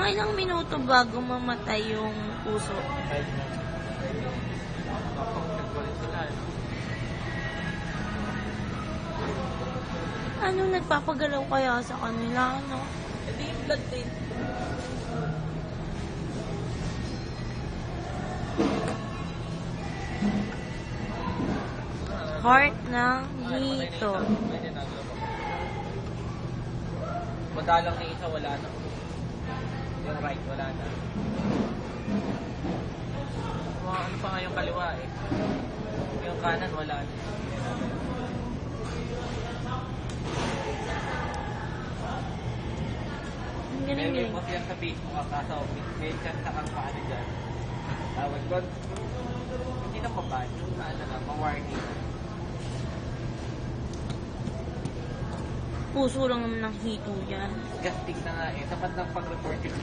Mga ilang minuto bago mamatay yung puso. Ano nagpapagalaw kaya sa kanila, ano? Hindi yung blood tape. Heart ng hito. Madalang na isa, wala na. Yung right, wala na. Ano pa nga yung kaliwa eh. Yung kanan, wala na. Galing May galing. post yan sa Facebook ang kasa office. May chance na kang paano dyan. Tawag ko. Hindi na paban. Yung ano na, ma-warning. Puso lang naman ng hito yan. Gasting na nga eh. Tapat ng pag-report yun.